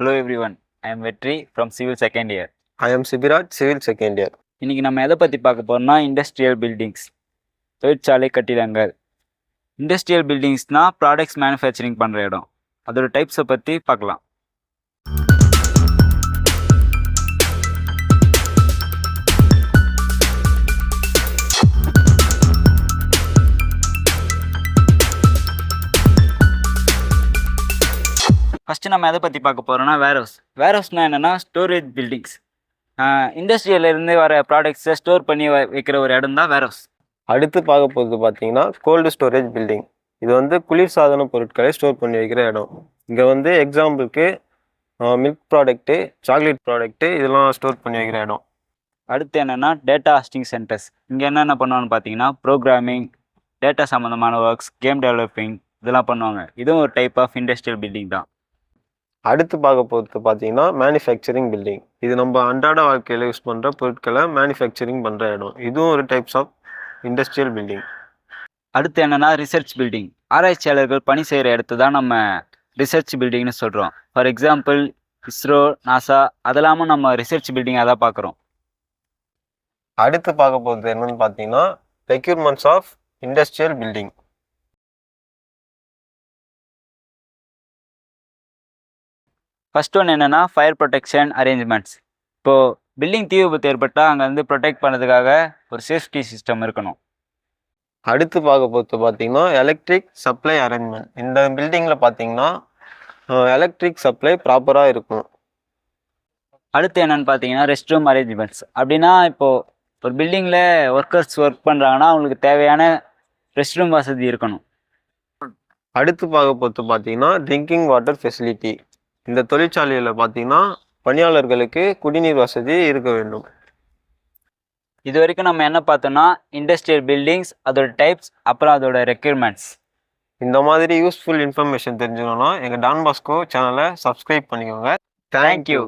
Hello everyone, I am Vetri from Civil Second Year. I am Sibiraj, Civil Second Year. இன்னைக்கு நம்ம எதை பற்றி பார்க்க போறோம்னா இண்டஸ்ட்ரியல் பில்டிங்ஸ், தொழிற்சாலை கட்டிடங்கள். இண்டஸ்ட்ரியல் பில்டிங்ஸ்னால் ப்ராடக்ட்ஸ் மேனுஃபேக்சரிங் பண்ணுற இடம். அதோட டைப்ஸை பற்றி பார்க்கலாம். ஃபஸ்ட்டு நம்ம எதை பற்றி பார்க்க போகிறோம்னா வேர்ஹவுஸ்னால் என்னென்னா ஸ்டோரேஜ் பில்டிங்ஸ். இண்டஸ்ட்ரியிலேருந்து வர ப்ராடக்ட்ஸை ஸ்டோர் பண்ணி வைக்கிற ஒரு இடம் தான் வேர்ஹவுஸ். அடுத்து பார்க்க போகிறது பார்த்தீங்கன்னா கோல்டு ஸ்டோரேஜ் பில்டிங். இது வந்து குளிர்சாதன பொருட்களை ஸ்டோர் பண்ணி வைக்கிற இடம். இங்கே வந்து எக்ஸாம்பிளுக்கு மில்க் ப்ராடக்ட்டு, சாக்லேட் ப்ராடக்ட்டு இதெல்லாம் ஸ்டோர் பண்ணி வைக்கிற இடம். அடுத்து என்னென்னா டேட்டா ஹாஸ்டிங் சென்டர்ஸ். இங்கே என்னென்ன பண்ணுவான்னு பார்த்தீங்கன்னா ப்ரோக்ராமிங், டேட்டா சம்மந்தமான ஒர்க்ஸ், கேம் டெவலப்பிங் இதெல்லாம் பண்ணுவாங்க. இதுவும் ஒரு டைப் ஆஃப் இண்டஸ்ட்ரியல் பில்டிங் தான். அடுத்து பார்க்க போகிறது பார்த்தீங்கன்னா மேனுஃபேக்சரிங் பில்டிங். இது நம்ம அன்றாட வாழ்க்கையில் யூஸ் பண்ணுற பொருட்களை மேனுஃபேக்சரிங் பண்ணுற இடம். இதுவும் ஒரு டைப்ஸ் ஆஃப் இண்டஸ்ட்ரியல் பில்டிங். அடுத்து என்னென்னா ரிசர்ச் பில்டிங். ஆராய்ச்சியாளர்கள் பணி செய்கிற இடத்து தான் நம்ம ரிசர்ச் பில்டிங்னு சொல்கிறோம். ஃபார் எக்ஸாம்பிள் இஸ்ரோ, நாசா அதெல்லாமும் நம்ம ரிசர்ச் பில்டிங்காக தான் பார்க்குறோம். அடுத்து பார்க்க போகிறது என்னன்னு பார்த்தீங்கன்னா requirements of industrial building. First one என்னென்னா ஃபயர் ப்ரொடெக்ஷன் அரேஞ்ச்மெண்ட்ஸ். இப்போது பில்டிங் தீ விபத்து ஏற்பட்டால் அங்கே வந்து ப்ரொடெக்ட் பண்ணுறதுக்காக ஒரு சேஃப்டி சிஸ்டம் இருக்கணும். அடுத்து பார்க்க போகிறது பார்த்தீங்கன்னா எலக்ட்ரிக் சப்ளை அரேஞ்ச்மெண்ட். இந்த பில்டிங்கில் பார்த்தீங்கன்னா எலக்ட்ரிக் சப்ளை ப்ராப்பராக இருக்கும். அடுத்து என்னென்னு பார்த்தீங்கன்னா ரெஸ்ட் ரூம் அரேஞ்ச்மெண்ட்ஸ். அப்படின்னா இப்போது ஒரு பில்டிங்கில் ஒர்க்கர்ஸ் ஒர்க் பண்ணுறாங்கன்னா அவங்களுக்கு தேவையான ரெஸ்ட் ரூம் வசதி இருக்கணும். அடுத்து பார்க்க போகிறது பார்த்தீங்கன்னா ட்ரிங்கிங் வாட்டர் ஃபெசிலிட்டி. இந்த தொழிற்சாலையில் பார்த்தீங்கன்னா பணியாளர்களுக்கு குடிநீர் வசதி இருக்க வேண்டும். இது வரைக்கும் நம்ம என்ன பார்த்தோம்னா இண்டஸ்ட்ரியல் பில்டிங்ஸ், அதோட டைப்ஸ், அப்புறம் அதோட ரெக்யூர்மெண்ட்ஸ். இந்த மாதிரி யூஸ்ஃபுல் இன்ஃபர்மேஷன் தெரிஞ்சுக்கணும்னா எங்கள் டான் பாஸ்கோ சேனலை சப்ஸ்கிரைப் பண்ணிக்கோங்க. தேங்க்யூ.